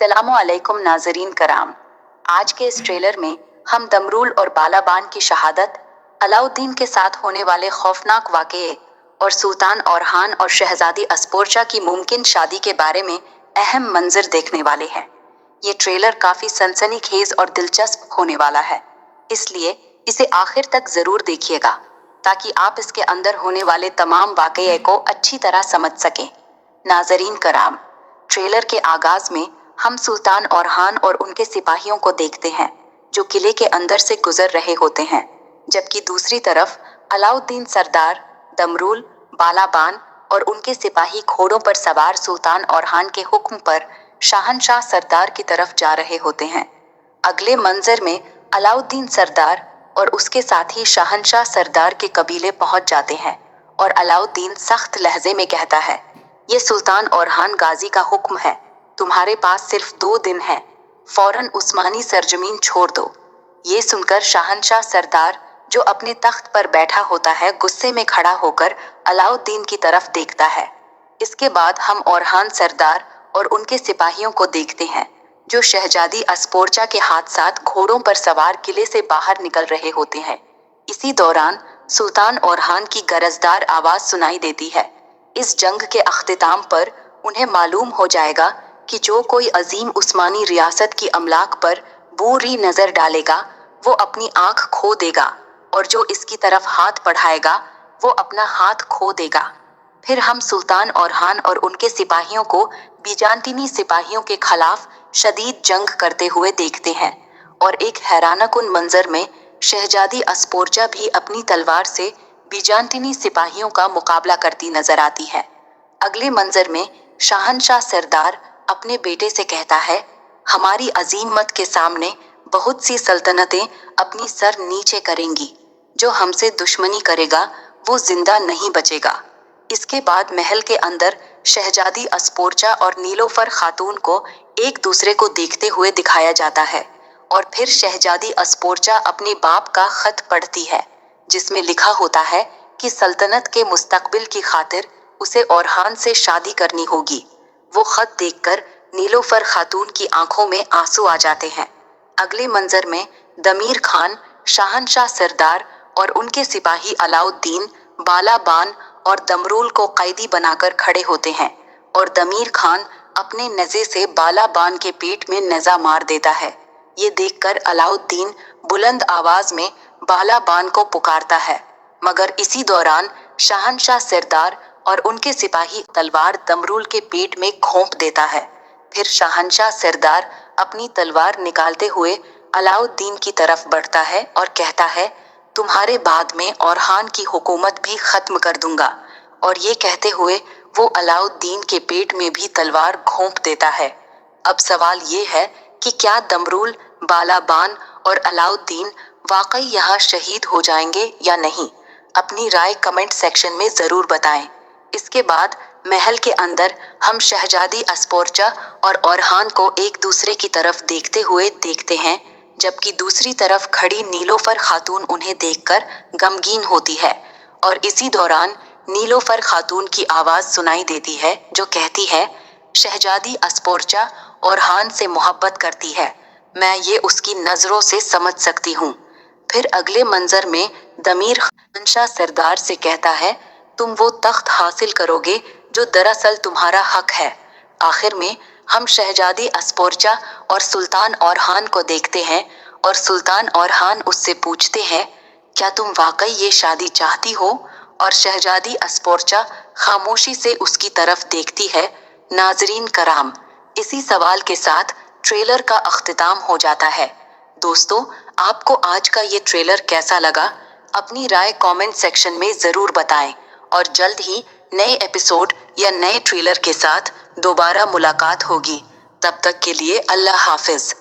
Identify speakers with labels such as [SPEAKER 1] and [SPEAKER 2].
[SPEAKER 1] अस्सलामुअलैकुम नाज़रीन कराम। आज के इस ट्रेलर में हम दमरूल और बालाबान की शहादत, अलाउद्दीन के साथ होने वाले खौफनाक वाक़ये और सुल्तान औरहान और शहजादी अस्पोर्चा की मुमकिन शादी के बारे में अहम मंजर देखने वाले हैं। ये ट्रेलर काफ़ी सनसनीखेज और दिलचस्प होने वाला है, इसलिए इसे आखिर तक ज़रूर देखिएगा ताकि आप इसके अंदर होने वाले तमाम वाक़ये को अच्छी तरह समझ सकें। नाज़रीन कराम, ट्रेलर के आगाज़ में हम सुल्तान औरहान और उनके सिपाहियों को देखते हैं जो किले के अंदर से गुजर रहे होते हैं, जबकि दूसरी तरफ अलाउद्दीन सरदार, दमरूल, बालाबान और उनके सिपाही घोड़ों पर सवार सुल्तान औरहान के हुक्म पर शाहनशाह सरदार की तरफ जा रहे होते हैं। अगले मंजर में अलाउद्दीन सरदार और उसके साथी शाहनशाह सरदार के कबीले पहुंच जाते हैं और अलाउद्दीन सख्त लहजे में कहता है, ये सुल्तान औरहान गाजी का हुक्म है, तुम्हारे पास सिर्फ 2 दिन है, फौरन उस्मानी सरजमीन छोड़ दो। ये सुनकर शाहनशाह सरदार, जो अपने तख्त पर बैठा होता है, गुस्से में खड़ा होकर अलाउद्दीन की तरफ देखता है। इसके बाद हम औरहान सरदार और उनके सिपाहियों को देखते हैं जो शहजादी अस्पोर्चा के साथ घोड़ों पर सवार किले से बाहर निकल रहे होते हैं। इसी दौरान सुल्तान औरहान की गरजदार आवाज सुनाई देती है। इस जंग के अख्तिताम पर उन्हें मालूम हो जाएगा कि जो कोई अजीम उस्मानी रियासत की अमलाक पर बुरी नजर डालेगा वो अपनी आंख खो देगा और जो इसकी तरफ हाथ बढ़ाएगा वो अपना हाथ खो देगा। फिर हम सुल्तान औरहान और उनके सिपाहियों को बीजान्तिनी सिपाहियों के खिलाफ शदीद जंग करते हुए देखते हैं और एक हैरानकुन मंजर में शहजादी अस्पोर्चा भी अपनी तलवार से बीजान्तिनी सिपाहियों का मुकाबला करती नजर आती है। अगले मंजर में शाहनशाह सरदार अपने बेटे से कहता है, हमारी अजीमत के सामने बहुत सी सल्तनतें अपनी सर नीचे करेंगी, जो हमसे दुश्मनी करेगा वो जिंदा नहीं बचेगा। इसके बाद महल के अंदर शहजादी अस्पोर्चा और नीलोफर खातून को एक दूसरे को देखते हुए दिखाया जाता है और फिर शहजादी अस्पोर्चा अपने बाप का खत पढ़ती है जिसमें लिखा होता है कि सल्तनत के मुस्तकबिल की खातिर उसे औरहान से शादी करनी होगी। वो खत देखकर नीलोफर खातून की आंखों में आंसू आ जाते हैं। अगले मंजर में दमीर खान, शाहनशाह सरदार और उनके सिपाही अलाउद्दीन, बालाबान और दमरूल को कैदी बनाकर खड़े होते हैं और दमीर खान अपने नेज़े से बालाबान के पेट में नेज़ा मार देता है। ये देखकर अलाउद्दीन बुलंद आवाज में बालाबान को पुकारता है, मगर इसी दौरान शाहनशाह सरदार और उनके सिपाही तलवार दमरूल के पेट में घोंप देता है। फिर शाहनशाह सरदार अपनी तलवार निकालते हुए अलाउद्दीन की तरफ बढ़ता है और कहता है, तुम्हारे बाद में औरहान की हुकूमत भी खत्म कर दूंगा। और ये कहते हुए वो अलाउद्दीन के पेट में भी तलवार घोंप देता है। अब सवाल ये है कि क्या दमरूल, बालाबान और अलाउद्दीन वाकई यहाँ शहीद हो जाएंगे या नहीं? अपनी राय कमेंट सेक्शन में ज़रूर बताएं। इसके बाद महल के अंदर हम शहजादी अस्पोर्चा और औरहान को एक दूसरे की तरफ देखते हुए देखते हैं, जबकि दूसरी तरफ खड़ी नीलोफर खातून उन्हें देखकर गमगीन होती है और इसी दौरान नीलोफर खातून की आवाज़ सुनाई देती है जो कहती है, शहजादी अस्पोर्चा औरहान से मोहब्बत करती है, मैं ये उसकी नज़रों से समझ सकती हूँ। फिर अगले मंजर में दमीर खानशाह सरदार से कहता है, तुम वो तख्त हासिल करोगे जो दरअसल तुम्हारा हक है। आखिर में हम शहजादी अस्पोर्चा और सुल्तान औरहान को देखते हैं और सुल्तान औरहान उससे पूछते हैं, क्या तुम वाकई ये शादी चाहती हो? और शहजादी अस्पोर्चा खामोशी से उसकी तरफ देखती है। नाजरीन कराम, इसी सवाल के साथ ट्रेलर का अख्तिताम हो जाता है। दोस्तों, आपको आज का ये ट्रेलर कैसा लगा? अपनी राय कमेंट सेक्शन में ज़रूर बताएं और जल्द ही नए एपिसोड या नए ट्रेलर के साथ दोबारा मुलाकात होगी। तब तक के लिए अल्लाह हाफिज।